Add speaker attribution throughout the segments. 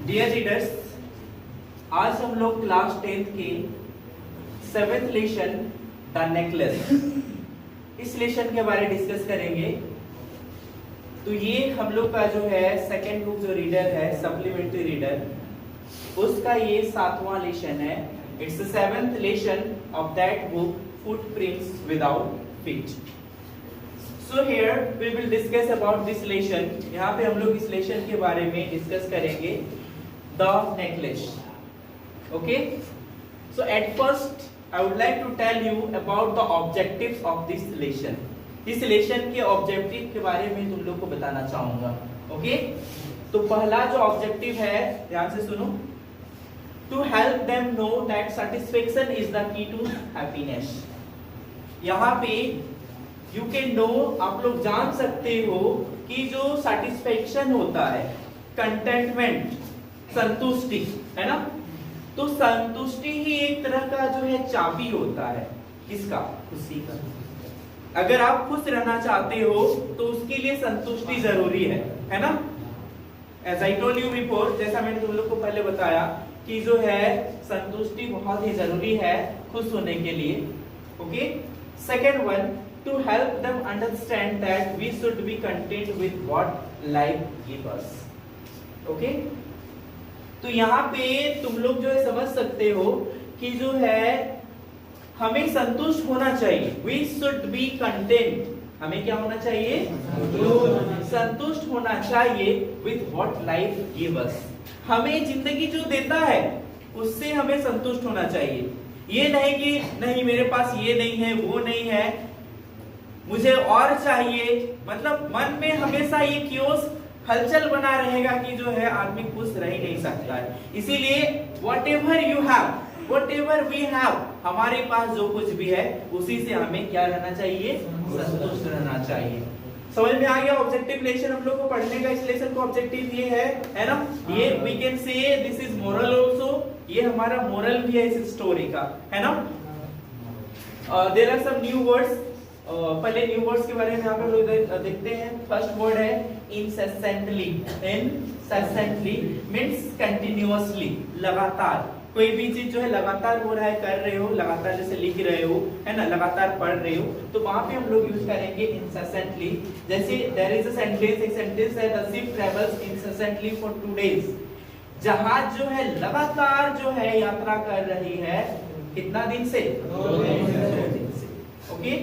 Speaker 1: Dear readers, आज हम लोग क्लास 10th के 7th लेसन द नेकलेस इस लेसन के बारे में डिस्कस करेंगे। तो ये हम लोग का जो है सेकेंड बुक जो रीडर है सप्लीमेंट्री रीडर, उसका ये 7वां लेसन है। It's the 7th lesson of that book footprints without feet. So here we will discuss about this lesson। यहाँ पे हम लोग इस लेसन के बारे में डिस्कस करेंगे the necklace। Okay? So at first I would like to tell you about the objectives of this lesson। इस लेसन के ऑब्जेक्टिव के बारे में तुम लोग को बताना चाहूंगा। ओके? तो पहला जो ऑब्जेक्टिव है, ध्यान से सुनो। To help them know that satisfaction is the key to happiness। यहाँ पे यू कैन नो, आप लोग जान सकते हो कि जो सेटिस्फेक्शन होता है, कंटेंटमेंट, संतुष्टि, है ना। तो संतुष्टि ही एक तरह का जो है चाबी होता है, किसका? खुशी का। अगर आप खुश रहना चाहते हो तो उसके लिए संतुष्टि जरूरी है ना। As I told you before, जैसा मैंने तुम लोग को पहले बताया कि जो है संतुष्टि बहुत ही जरूरी है खुश होने के लिए। Okay? Second one, to help them understand that we should be content with what life gives us। okay? तो यहाँ पे तुम लोग जो है समझ सकते हो कि जो है हमें संतुष्ट होना चाहिए। we should be content। हमें क्या होना चाहिए? संतुष्ट होना चाहिए with what life gives us। हमें जिंदगी जो देता है उससे हमें संतुष्ट होना चाहिए। ये नहीं कि नहीं मेरे पास ये नहीं है, वो नहीं है, मुझे और चाहिए। मतलब मन में हमेशा ये क्योस हलचल बना रहेगा कि जो है आदमी खुश रह ही नहीं सकता है। इसीलिए whatever you have, whatever we have, हमारे पास जो कुछ भी है उसी से हमें क्या रहना चाहिए? संतुष्ट रहना चाहिए। समझ में आ गया? ऑब्जेक्टिव लेसन हम लोग को पढ़ने का इस लेसन का ऑब्जेक्टिव ये है ना। ये we can say this is moral also. ये हमारा मोरल भी है इस स्टोरी का, है ना। There are some new words. पहले न्यू वर्ड्स के बारे में यहाँ पे लोग देखते हैं। फर्स्ट वर्ड है incessantly। incessantly मींस कंटिन्यूअसली, लगातार। कोई भी चीज जो है लगातार हो रहा है, कर रहे हो, लगातार जैसे लिख रहे हो, है ना, लगातार पढ़ रहे हो, तो वहां पे हम लोग यूज करेंगे incessantly। जैसे देयर इज अ सेंटेंस, एक सेंटेंस है the ship travels incessantly for 2 days। जहाज जो है लगातार जो है यात्रा कर रही है, कितना दिन से? 2 दिन से। ओके?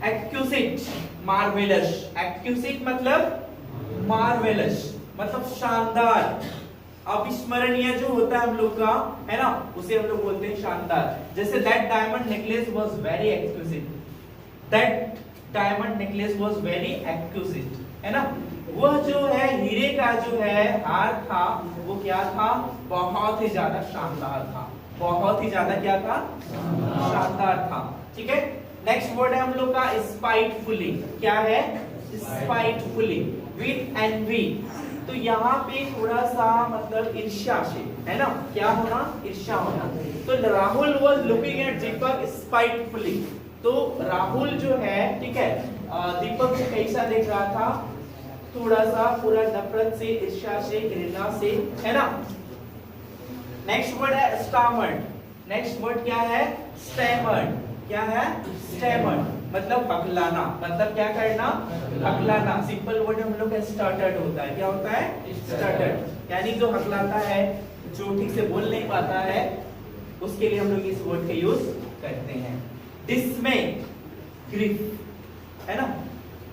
Speaker 1: एक्यूसिट, मार्वेलस। एक्यूसिट मतलब मार्वेलस, मतलब शानदार, अविस्मरणीय जो होता है हम लोग का, है ना, उसे हम लोग बोलते हैं शानदार। जैसे that diamond necklace was very exquisite. That diamond necklace was very exquisite, है ना। वह जो है हीरे का जो है हार था, वो क्या था? बहुत ही ज्यादा शानदार था। बहुत ही ज्यादा क्या था? शानदार था। ठीक है। नेक्स्ट वर्ड है हम लोग का स्पाइटफुली। क्या है? Spitefully, with envy. तो यहाँ पे थोड़ा सा मतलब ईर्ष्या से, है ना, क्या होना? ईर्ष्या होना। तो Rahul was looking at Deepak spitefully. तो राहुल जो है, ठीक है, दीपक को कैसा देख रहा था? थोड़ा सा पूरा नफरत से, ईर्ष्या से, घृणा से, है ना। नेक्स्ट वर्ड है स्टैमर्ड। नेक्स्ट वर्ड क्या है? स्टैमर्ड। क्या है? स्टैमर्ड मतलब हकलाना। मतलब क्या करना? हकलाना। सिंपल वर्ड हम लोग का स्टटर्ड होता है। क्या होता है? स्टटर्ड, यानी जो हकलाता है, जो ठीक से बोल नहीं पाता है, उसके लिए हम लोग इस वर्ड का यूज करते हैं। डिस्मे, ग्रीफ, है ना,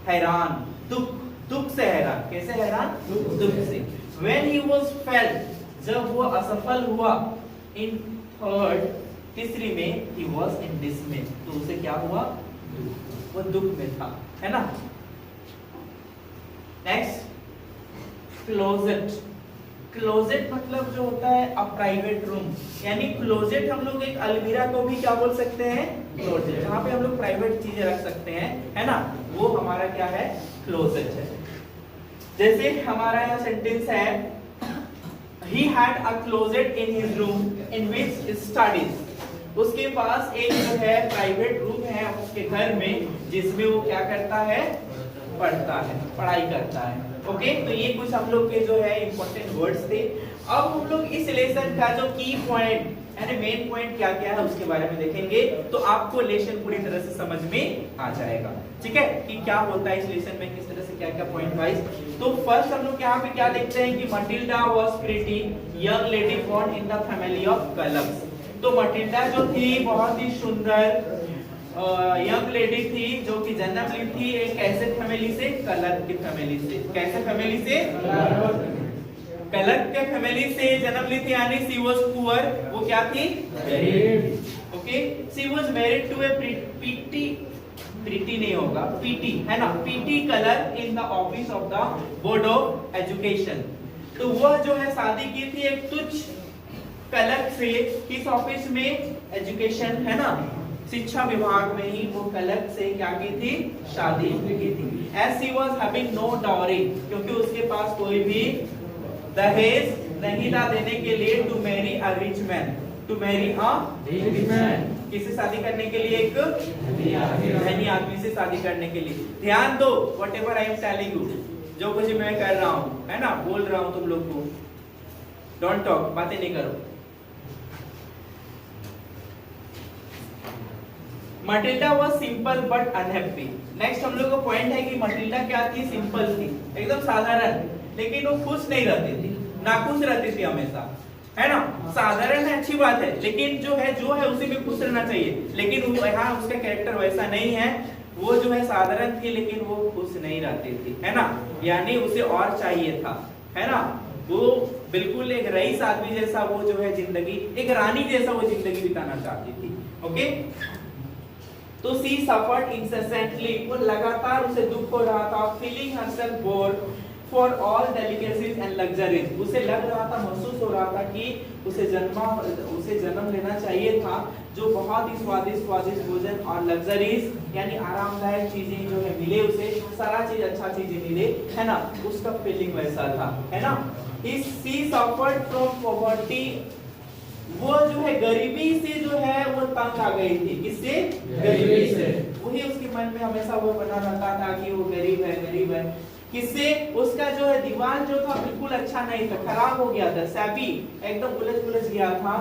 Speaker 1: हैरान, दुख, दुख से हैरान। कैसे हैरान? दुख से। When he was fell, जब वो असफल हुआ, in third, तीसरी में, he was in dismay, तो उसे क्या हुआ? वो दुख में था, है ना। Next, closet. क्लोजेट मतलब जो होता है अ प्राइवेट रूम, यानी क्लोजेट हम लोग एक अलमीरा को भी क्या बोल सकते हैं? क्लोजेट। जहाँ पे हम लोग प्राइवेट चीजें रख सकते हैं, है ना, वो हमारा क्या है? क्लोजेट है। जैसे हमारा यहाँ सेंटेंस है he had a closet in his room in which he studies। उसके पास एक जो है प्राइवेट रूम है उसके घर में, जिसमें वो क्या करता है? पढ़ता है, पढ़ाई करता है। ओके, तो ये कुछ हम लोग के जो है इंपॉर्टेंट वर्ड्स थे। अब हम लोग इस लेसन का जो की पॉइंट यानी मेन पॉइंट क्या क्या है उसके बारे में देखेंगे, तो आपको लेसन पूरी तरह से समझ में आ जाएगा। ठीक है, कि क्या होता है इस लेसन में, किस तरह से क्या क्या पॉइंट वाइज। तो फर्स्ट हम लोग यहाँ पे क्या देखते हैं कि Matilda was pretty young lady born in the family of clerks. तो मटिल्डा जो थी बहुत ही सुंदर यंग लेडी थी जो कि जन्म ली थी एक ऐसे फैमिली से, कलर की फैमिली से। कैसे फैमिली से? कलर के फैमिली से जन्म ली थी, यानी शी वाज पुअर, वो क्या थी? गरीब। Okay, she was married to a pretty नहीं होगा, पीटी है ना, petty clerk in the office of the board of education. तो वह जो है शादी की थी एक तुच्छ कलर से, किस ऑफिस में? एजुकेशन है ना, शिक्षा विभाग में ही वो कलर से क्या की थी? शादी की थी। As she was having no dowry, क्योंकि उसके पास कोई भी दहेज नहीं था देने के लिए, to marry a rich man, to marry a rich man, किससे शादी करने के लिए? एक धनी आदमी से शादी करने के लिए। ध्यान दो, whatever I am telling you, जो कुछ मैं कर रहा हूँ है ना, बोल रहा हूँ तुम लोग को, डोंट टॉक, बातें नहीं करो। Matilda was simple but unhappy. Next हम लोग का पॉइंट है कि मटिल्डा क्या थी? सिंपल थी, एकदम साधारण, लेकिन वो खुश नहीं रहती थी, नाखुश रहती थी हमेशा, है ना। साधारण है, अच्छी बात है, लेकिन जो है उसी में खुश रहना चाहिए। लेकिन यहाँ उसका कैरेक्टर वैसा नहीं है, वो जो है साधारण थी लेकिन वो खुश नहीं रहती थी, है ना, यानी उसे और चाहिए था, है ना। वो बिल्कुल एक रईस आदमी जैसा वो जो है जिंदगी, एक रानी जैसा वो जिंदगी बिताना चाहती थी। ओके, तो सी सफर्ड इंसेसेंटली, वो लगातार उसे दुख हो रहा था, feeling herself board for all delicacies and luxuries, उसे लग रहा था, महसूस हो रहा था कि उसे जन्म लेना चाहिए था, जो बहुत ही स्वादिष्ट भोजन और लग्जरीज यानी आरामदायक चीजें जो है मिले उसे, सारा चीज अच्छा चीजें मिले, है ना, उसका फीलिंग वैसा था, है ना। सी सफर्ड फ्रॉम पॉवर्टी, वो जो है गरीबी से जो है वो तंग आ गई थी। किससे? गरीबी से। वही उसके मन में हमेशा वो बना रहता था कि वो गरीब है। किससे? उसका जो है दीवान जो था बिल्कुल अच्छा नहीं था, खराब हो गया था, सैबी, एकदम उलझ गया था।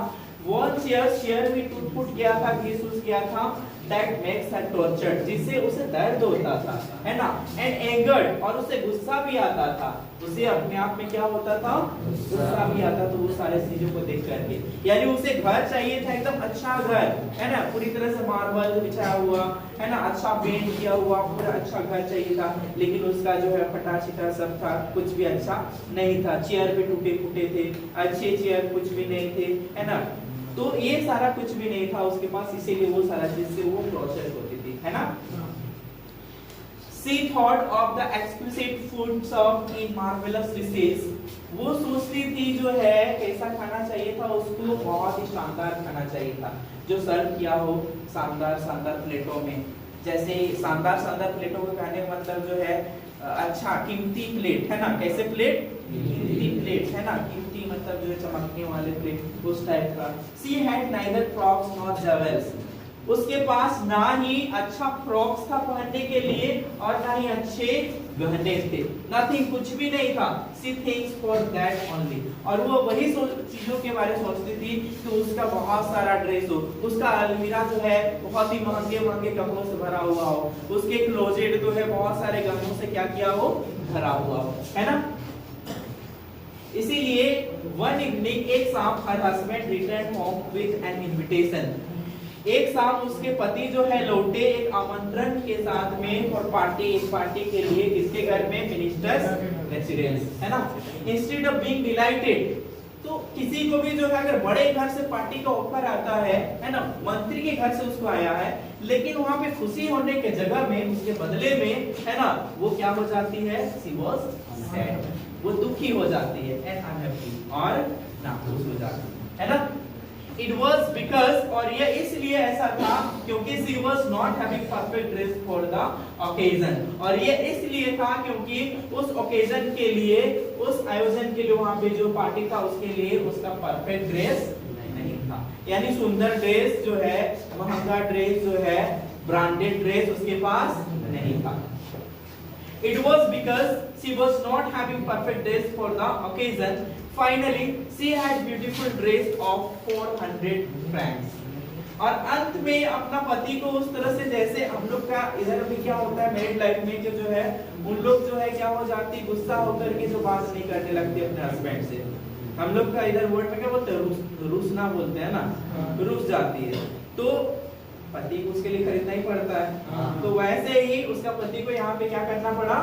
Speaker 1: वन चेयर भी टूट गया था, घिस गया था। That makes her tortured, जिससे उसे दर्द होता था, है ना, and angered, और उसे गुस्सा भी आता था, उसे अपने आप में क्या होता था? गुस्सा भी आता, तो वो सारे चीजों को देख करके, यानी उसे घर चाहिए था, एकदम अच्छा घर, है ना, पूरी तरह से मार्बल बिछाया हुआ, है ना, अच्छा पेंट किया हुआ, पूरा अच्छा घर चाहिए था, लेकिन उसका जो है फटा चिटा सब था, कुछ भी अच्छा नहीं था। चेयर पे टूटे फूटे थे, अच्छे चेयर कुछ भी नहीं थे, है ना, तो ये सारा कुछ भी नहीं था उसके पास, इसीलिए वो सारा चीज से वो प्रोसेस होती थी, है ना। She thought of the exquisite food served in marvelous dishes, वो सोचती थी जो है कैसा खाना चाहिए था उसको, बहुत ही शानदार खाना चाहिए था, जो सर्व किया हो शानदार प्लेटों में। जैसे शानदार प्लेटों का खाने का मतलब जो है अच्छा कीमती प्लेट, है ना, कैसे प्लेट? कीमती प्लेट, है ना, कीमती मतलब जो है चमकने वाले प्लेट, उस टाइप का। She had neither frocks nor jewels, उसके पास ना ही अच्छा फ्रॉक्स था पहनने के लिए और ना ही अच्छे गहने थे, नथिंग, कुछ भी नहीं था। She thinks for that only, और वो वही चीजों के बारे में सोचती थी कि उसका बहुत सारा ड्रेस हो, उसका अलमीरा जो है बहुत ही महंगे कपड़ों से भरा हुआ हो, उसके क्लोजेट जो है बहुत सारे गहनों से क्या किया हो? भरा हुआ हो, है ना। इसीलिए वन इवनिंग, एक शाम, her husband return home with N invitation, एक शाम उसके पति जो है लौटे एक आमंत्रण के साथ में, और एक पार्टी के लिए, किसके घर में? मिनिस्टर्स रेसिडेंस, है ना। इंस्टेड ऑफ बीइंग डिलाइटेड, तो किसी को भी जो है अगर बड़े घर से पार्टी का ऑफर आता है ना, मंत्री के घर से उसको आया है, लेकिन वहां पे खुशी होने के जगह में, उसके बदले में, है ना, वो क्या हो जाती है? शी वाज सैड, वो दुखी हो जाती है, एंड अनहैप्पी, और नाखुश हो जाती है ना। It was because, और यह इसलिए ऐसा था क्योंकि she was not having perfect dress for the occasion, और यह इसलिए था क्योंकि उस occasion के लिए, उस आयोजन के लिए, वहां पे जो पार्टी था उसके लिए उसका परफेक्ट ड्रेस नहीं था, यानी सुंदर ड्रेस जो है, महंगा ड्रेस जो है, ब्रांडेड ड्रेस उसके पास नहीं था। It was because she was not having perfect dress for the occasion. Finally, she had beautiful dress of 400 francs. और अंत में अपना पति को उस तरह से, जैसे हम लोग का इधर भी क्या होता है मैरिड लाइफ में, जो है उन लोग जो है क्या हो जाती, गुस्सा होकर के जो बात नहीं करने लगती अपने हस्बैंड से। हम लोग का इधर वर्ड में क्या बोलते हैं, रूसना बोलते हैं ना, रूस जाती है, तो पति को उसके लिए खरीदना ही पड़ता है। तो वैसे ही उसका पति को यहाँ पे क्या करना पड़ा,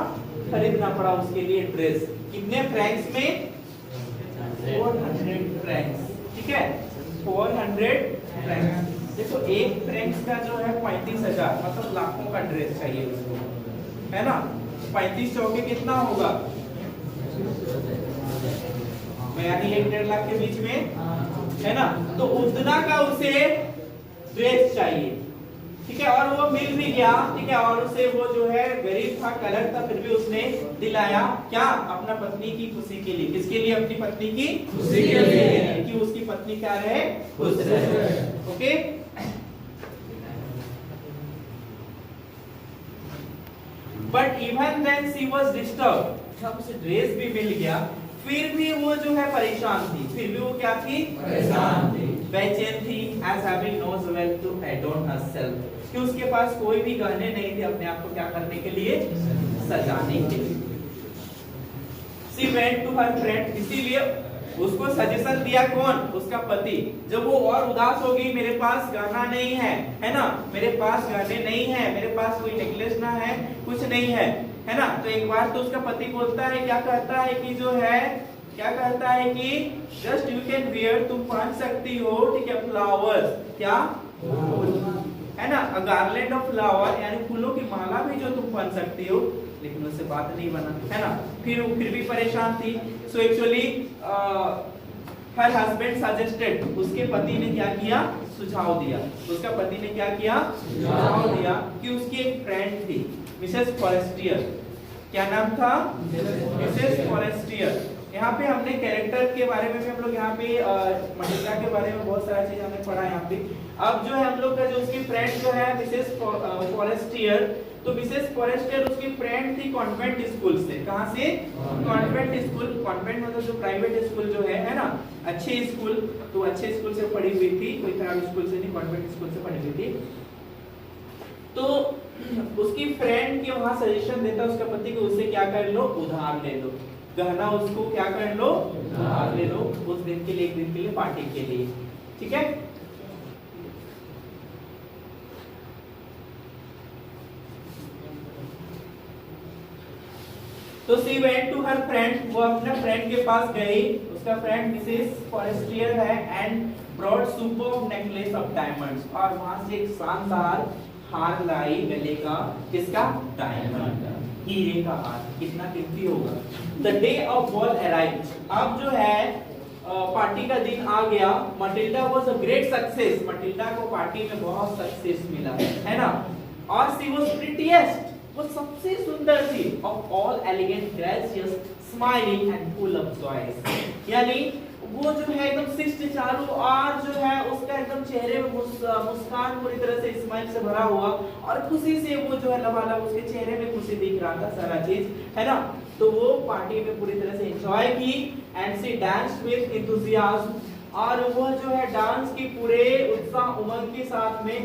Speaker 1: खरीदना पड़ा उसके लिए ड्रेस। कितने फ्रैंक्स में? 400 फ्रैंक्स। ठीक है, 400 फ्रैंक्स। देखो एक फ्रैंक्स का जो है 35,000, मतलब लाखों का ड्रेस चाहिए उसको, है ना। 35 चौके कितना होगा, यानी 1-1.5 लाख के बीच में, है ना। तो उतना का उसे ड्रेस चाहिए, ठीक है, और वो मिल भी गया, ठीक है। और उसे वो जो है गरीब था, कलर था, फिर भी उसने दिलाया क्या, अपना पत्नी की खुशी के लिए। किसके लिए? अपनी पत्नी की खुशी के लिए, कि उसकी पत्नी क्या रहे, खुश रहे। Okay, but even then she was disturb, जब उसे ड्रेस भी मिल गया फिर भी वो जो है परेशान थी, फिर भी वो क्या थी, परेशान थी, बेचैन थी। as having no jewel to adorn herself, कि उसके पास कोई भी गहने नहीं थे अपने आप को क्या करने के लिए, सजाने के लिए। she went to her friend, इसीलिए उसको सजेशन दिया कौन, उसका पति। जब वो और उदास हो गई, मेरे पास गहना नहीं है ना, मेरे पास गहने नहीं है, मेरे पास कोई नेकलेस ना है, कुछ नहीं है ना। तो एक बार तो उसका पति बोलता है, क्या कहता है कि जो है, क्या कहता है कि जस्ट यू कैन वेयर, तुम पहन सकती हो, ठीक है, फ्लावर्स, क्या फूल, है ना, अ गार्लैंड ऑफ फ्लावर, यानी फूलों की माला भी जो तुम पहन सकती हो। लेकिन उससे बात नहीं बना, है ना, फिर भी परेशान थी। So actually her husband suggested, उसके पति ने क्या किया, सुझाव दिया, उसका पति ने क्या किया, सुझाव दिया कि उसकी एक फ्रेंड थी मिसेस फॉरेस्टियर। क्या नाम था, मिसेस फॉरेस्टियर। यहाँ पे हमने कैरेक्टर के बारे में भी हम लोग यहाँ पे मटिल्डा के बारे में बहुत सारा चीज हमने पढ़ा यहाँ पे। अब जो है हम लोग का जो उसकी फ्रेंड जो है मिसेस फॉरेस्टियर, तो मिसेस फॉरेस्टियर उसकी फ्रेंड थी कॉन्वेंट स्कूल से। कहाँ से? Convent school. कॉन्वेंट मतलब जो प्राइवेट स्कूल जो है ना, अच्छे स्कूल, तो अच्छे स्कूल से पढ़ी हुई थी, कोई खराब स्कूल से नहीं, कॉन्वेंट स्कूल से पढ़ी हुई थी। तो उसकी फ्रेंड के वहां सजेशन देता उसका पति को, उससे क्या कर लो, उधार ले लो गहना, उसको क्या कर लो, उधार ले लो उस दिन के लिए, एक दिन के लिए, पार्टी के लिए। ठीक है, तो she went to her friend, वो अपने फ्रेंड के पास गई, उसका फ्रेंड मिसेस फॉरेस्टियर है, and broad superb necklace of diamonds, और वहां से एक शानदार हार लाई गले का, किसका, डायमंड का, हीरे का हार। कितना कीमती होगा। The day of ball arrived, अब जो है पार्टी का दिन आ गया। Matilda was a great success, Matilda को पार्टी में बहुत सक्सेस मिला, है ना। और शी वाज प्रीटीएस्ट, वो सबसे सुंदर थी, of all elegant, gracious, smiling and full of Joy, यानी वो जो है एकदम शिष्ट चालू, और जो है उसका एकदम चेहरे में मुस्कान पूरी तरह से स्माइल से भरा हुआ, और खुशी से वो जो है लबालब उसके चेहरे में खुशी दिख रहा था सारा चीज, है ना। तो वो पार्टी में पूरी तरह से एंजॉय की, and she dance with enthusiasm, और वो जो है डांस की पूरे उत्साह उमंग के साथ में,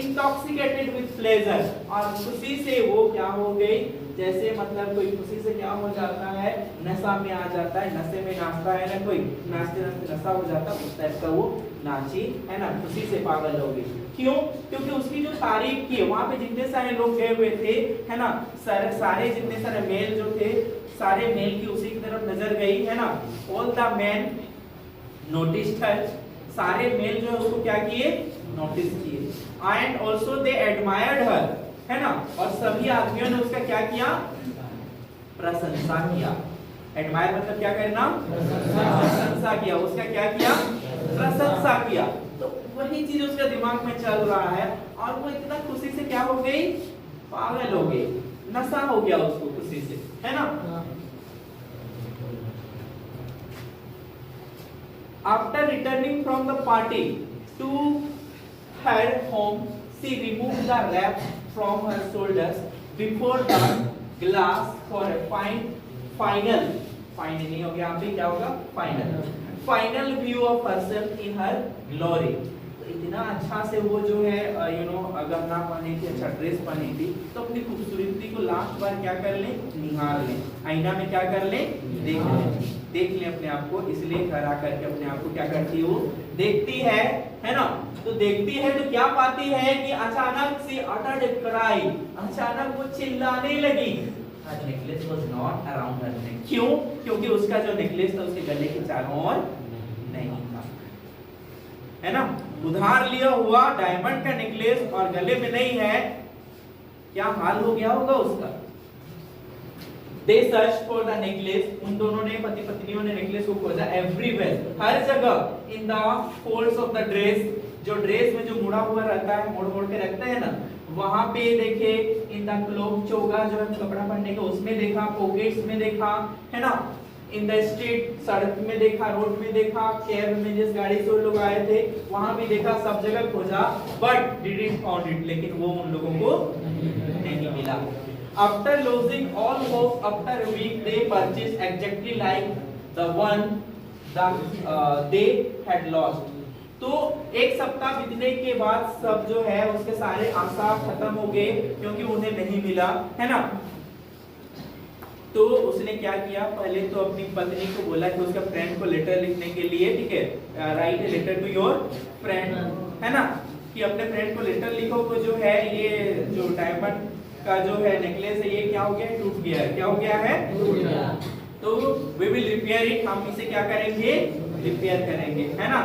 Speaker 1: इंटॉक्सिकेटेड विद प्लेजर, और खुशी से वो क्या हो गई, जैसे मतलब कोई खुशी से क्या हो जाता है, नशा में आ जाता है, नशे में नाचता है ना कोई, नाचते नाचते नशा हो जाता है, उस टाइप का वो नाची, है ना, खुशी से पागल हो गई। क्यों? क्योंकि उसकी जो तारीफ की, वहां पे जितने सारे लोग गए हुए थे, है ना, सारे जितने सारे मेल जो थे, सारे मेल की उसी की तरफ नजर गई, है ना। ऑल द मैन नोटिस्ड हर, सारे मेल जो है उसको क्या किए, नोटिस किए, एंड आल्सो दे एडमायर्ड हर, है ना, और सभी आदमियों ने उसका क्या किया, प्रशंसा किया। एडमायर मतलब क्या करना, प्रशंसा किया, उसका क्या किया, प्रशंसा किया। तो वही चीज उसका दिमाग में चल रहा है, और वो इतना खुशी से क्या हो गई, पागल हो गई, नशा हो गया उसको खुशी से, है ना। After returning from the party to her home, she removed the wrap from her shoulders before the glass for final नहीं हो गया, यहाँ पे क्या होगा, final view of herself in her glory. तो इतना अच्छा से वो जो है गहना पहनी थी, अच्छा ड्रेस पहनी थी, तो अपनी खूबसूरती को लास्ट बार क्या कर ले, निहार ले, आईना में क्या कर ले, देख ले अपने आप को। इसलिए घर आकर के अपने आप को क्या करती है, वो देखती है ना। तो देखती है तो क्या पाती है कि अचानक से अटर्ड क्राई, अचानक वो चिल्लाने लगी। Her necklace was not around her neck. क्यों? क्योंकि उसका जो नेकलेस था उसके गले के चारों ओर नहीं था, है ना। उधार लिया हुआ डायमंड का नेकलेस और गले में नहीं है, क्या हाल हो गया होगा उसका। They searched for the necklace. उन दोनों ने, पति पत्नियों ने नेकलेस को खोजा एवरीवेयर, हर जगह, in the folds of the dress, जो ड्रेस में जो मुड़ा हुआ रहता है, मोड़ मोड़ के रखते हैं ना, वहां पे देखे, इन द क्लोथ, चोगा जो है कपड़ा पहनने का, उसमें देखा, पॉकेट्स में देखा, है ना, इन द स्ट्रीट, सड़क में देखा, रोड में देखा, कैब में जिस गाड़ी से वो लोग आए थे वहां भी देखा, सब जगह खोजा, बट डिडंट फाउंड इट, लेकिन वो उन लोगों को नहीं मिला। After losing all hope, after a week they purchased exactly like the one that they had lost. तो एक सप्ताह बीतने के बाद सब जो है उसके सारे आशा खत्म हो गए, क्योंकि उन्हें नहीं मिला, है ना। तो उसने क्या किया, पहले तो अपनी पत्नी को बोला कि उसका फ्रेंड को लेटर लिखने के लिए, ठीक है, write a letter to your friend, है ना, कि अपने फ्रेंड को लेटर लिखो को जो है ये जो डायमंड का जो है नेकलेस है ये क्या हो गया है, टूट गया है। क्या हो गया है, टूट गया। तो वी विल रिपेयर इट, हम इसे क्या करेंगे, रिपेयर करेंगे, है ना,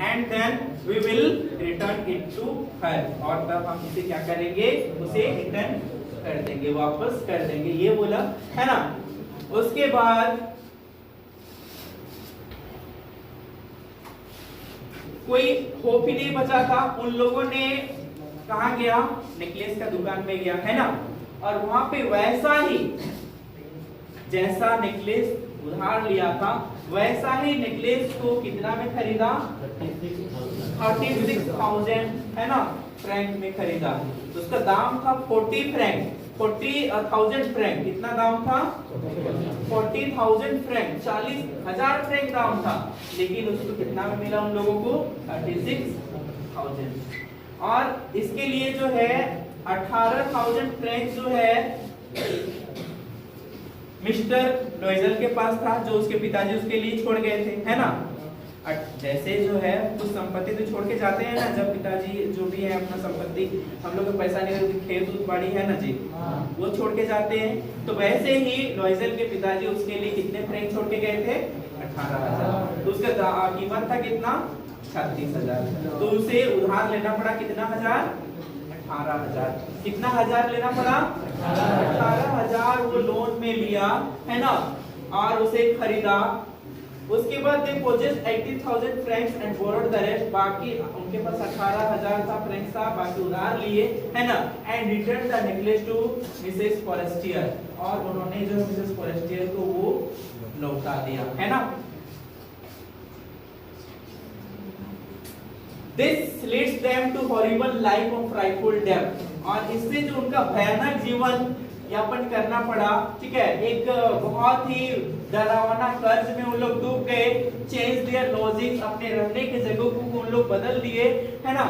Speaker 1: and then we will return it to her, और तब हम इसे क्या करेंगे, उसे रिटर्न कर देंगे, वापस कर देंगे, ये बोला, है ना। उसके बाद कोई होप ही नहीं बचा था, उन लोगों ने कहाँ गया, नेकलेस का दुकान में गया, है ना, और वहां पे वैसा ही जैसा नेकलेस उधार लिया था वैसा ही नेकलेस को कितना में खरीदा, 36,000, है ना, फ्रैंक में खरीदा। तो उसका दाम था 40,000 फ्रैंक, कितना दाम था, 40,000 फ्रैंक, 40,000 फ्रैंक दाम था, लेकिन उसको कितना में मिला उन लोगों को, 36,000। और इसके लिए जो है 18,000 फ्रैंक जो है मिस्टर नोइजल के पास था, जो उसके पिताजी उसके लिए छोड़ गए थे, है ना। जैसे जो है कुछ संपत्ति तो छोड़ के जाते हैं ना, जब पिताजी जो भी है अपना संपत्ति, हम लोग को पैसा नहीं, खेत उत बाड़ी है ना जी, वो छोड़ के जाते हैं। तो वैसे ही नोइजल के पिताजी उसके लिए कितने फ्रैंक छोड़ के गए थे, 18,000। तो उसका कीमत था कितना, 36,000। तो उसे उधार लेना पड़ा कितना हजार, 18,000। कितना हजार लेना पड़ा, 18,000 वो लोन में लिया, है ना, और उसे खरीदा। उसके बाद they possessed 80,000 francs and borrowed the rest, बाकी उनके पास 18,000 था फ्रैंक्स था, बाकी उधार लिए, है ना, and return the necklace to Mrs Forestier, और उन्होंने जो मिसेस फॉरेस्टियर को वो लौटा दिया, है ना। This leads them to horrible life of frightful death, और इससे जो उनका भयानक जीवन यापन करना पड़ा, ठीक है, एक बहुत ही डरावना कर्ज में उन लोग डूब गए। चेंज देयर लॉजिंग, अपने रहने के जगहों को उन लोग बदल दिए, है ना।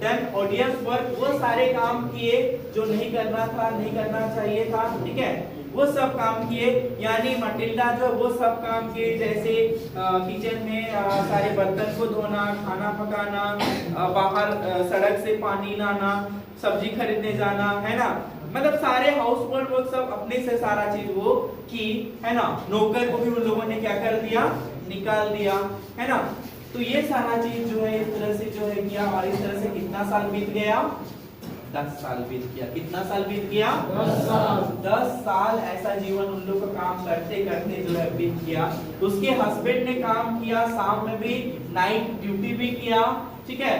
Speaker 1: देन ऑडियंस वर्क, वो सारे काम किए जो नहीं करना था, नहीं करना चाहिए था, ठीक है, वो सब काम किए। यानी मटिल्डा जो वो सब काम किए, जैसे किचन में सारे बर्तन को धोना, खाना पकाना, बाहर सड़क से पानी लाना, सब्जी खरीदने जाना, है ना, मतलब सारे हाउस होल्ड वर्क सब अपने से सारा चीज वो की, है ना। नौकर को भी उन लोगों ने क्या कर दिया, निकाल दिया, है ना। तो ये सारा चीज जो है इस तरह से जो है किया, और इस तरह से कितना साल बीत गया, 10 साल बीत गया। कितना साल बीत गया, 10 साल। 10 साल ऐसा जीवन उन लोग का काम करते करते जो है बीत गया। उसके हस्बैंड ने काम किया, शाम में भी नाइट ड्यूटी भी किया, ठीक है,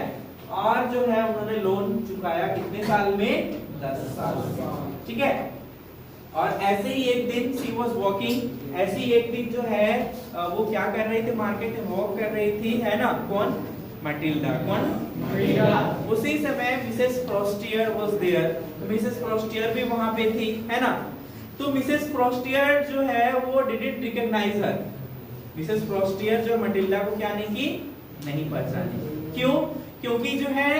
Speaker 1: और जो है उन्होंने लोन चुकाया कितने साल में, 10 साल, ठीक है। और ऐसे ही एक दिन शी वाज वॉकिंग, ऐसे ही एक दिन जो है वो क्या कर रही थी, मार्केट में वॉक कर रही थी, है ना, कौन, मटिल्डा, कौन, मटिल्डा। उसी समय मिसेस फ्रॉस्टियर वाज देयर, मिसेस फ्रॉस्टियर भी वहां पे थी, है ना। तो मिसेस फ्रॉस्टियर जो है वो डिडंट रिकॉग्नाइज हर। मिसेस फ्रॉस्टियर जो मटिल्डा को क्या नहीं की, नहीं पहचानी। क्यों? क्योंकि जो है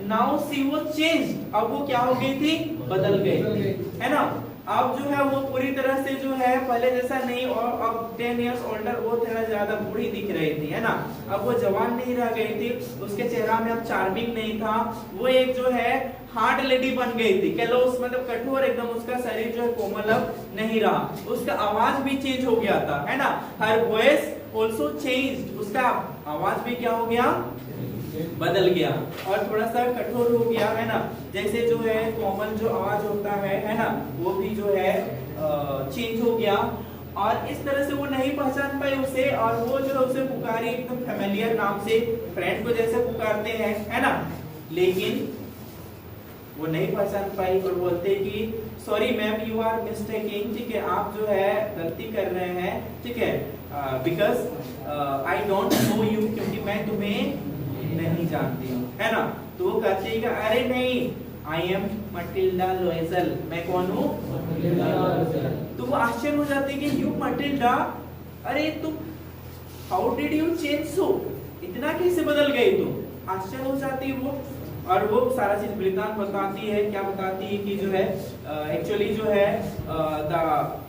Speaker 1: नाउ सी वो चेंज, अब वो क्या हो गई थी, बदल गई, है ना। अब जो है वो पूरी तरह से जो है पहले जैसा नहीं, और अब 10 इयर्स ओल्डर वो थोड़ा ज्यादा बूढ़ी दिख रही थी, है ना। अब वो जवान नहीं रह गई थी, उसके चेहरा में अब चार्मिंग नहीं था, वो एक जो है हार्ड लेडी बन गई थी, कैलोस मतलब कठोर एकदम, उसका शरीर जो है कोमल अब नहीं रहा, उसका आवाज भी चेंज हो गया था, है ना। हर वॉइस ऑल्सो चेंज्ड, उसका आवाज भी क्या हो गया, बदल गया, और थोड़ा सा कठोर हो गया, है ना। जैसे जो है कोमल जो आवाज होता है ना, वो भी जो है चेंज हो गया, और इस तरह से वो नहीं पहचान पाई उसे, और वो जो है उसे पुकारी एकदम फैमिलियर नाम से, फ्रेंड को जैसे पुकारते हैं, है ना। लेकिन वो नहीं पहचान पाई और बोलते कि sorry ma'am you are mistaking, ठीक है, आप जो है गलती कर रहे हैं, ठीक है, because I don't know you, क्योंकि मैं तुम्हें नहीं जानती हूँ, है ना। तो वो कहते हैं कि अरे नहीं, आई एम मटिल्डा लोएजल, मैं कौन हूँ, तो वो आश्चर्य हो जाते हैं कि यू मटिल्डा, अरे तुम how did you change so, इतना कैसे बदल गई तुम, आश्चर्य हो जाती है वो। और वो सारा चीज वृतांत बताती है, क्या बताती है कि जो है एक्चुअली जो है द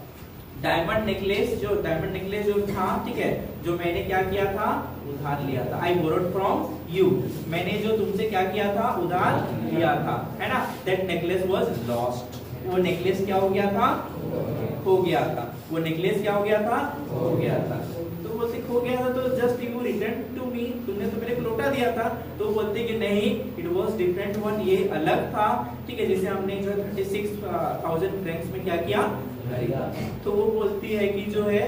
Speaker 1: डायमंड नेकलेस जो था, ठीक है, जो मैंने क्या किया था, उधार लिया था, आई बोरोड फ्रॉम यू, मैंने जो तुमसे क्या किया था, उधार लिया था, है ना। दैट नेकलेस वाज लॉस्ट, वो नेकलेस क्या हो गया था, खो गया था, वो नेकलेस क्या हो गया था, खो गया था। तो वो खो गया था, तो just you return to me, तुमने तो मेरे को लौटा दिया था। तो बोलते कि नहीं, इट वाज डिफरेंट वन, ये अलग था, ठीक है, जिसे हमने जो 36,000 फ्रैंक्स में क्या किया, तो वो बोलती है कि जो है,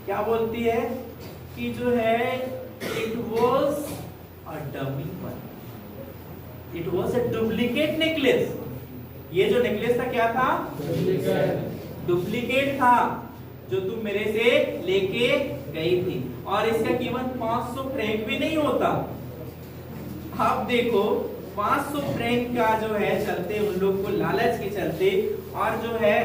Speaker 1: क्या बोलती है कि जो है it was a dummy one, it was a duplicate necklace, ये जो नेकलेस था क्या था, डुप्लीकेट था, जो तुम मेरे से लेके गई थी, और इसका कीमत 500 फ्रैंक भी नहीं होता। आप देखो 500 फ्रैंक का जो है चलते, उन लोग को लालच के चलते, और जो है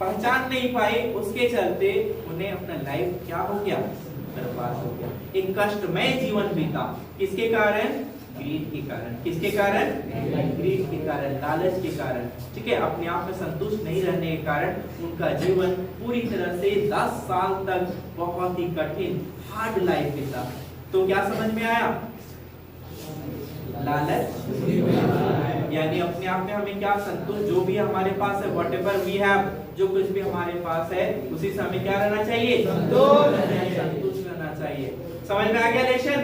Speaker 1: पहचान नहीं पाए उसके चलते, उन्हें अपना लाइफ क्या हो गया, बर्बाद हो गया, एक कष्टमय जीवन बीता, किसके कारण, ग्रीड के कारण, किसके कारण, ग्रीड के कारण, लालच के कारण, ठीक है, अपने आप में संतुष्ट नहीं रहने के कारण उनका जीवन पूरी तरह से 10 साल तक बहुत ही कठिन हार्ड लाइफ बीता। तो क्या समझ में आया, लालच यानी अपने आप में हमें क्या संतुष्ट, जो भी हमारे पास है, व्हाटएवर वी हैव, जो कुछ भी हमारे पास है उसी से हमें क्या रहना चाहिए, संतुष्ट रहना चाहिए। समझ में आ गया लेशन?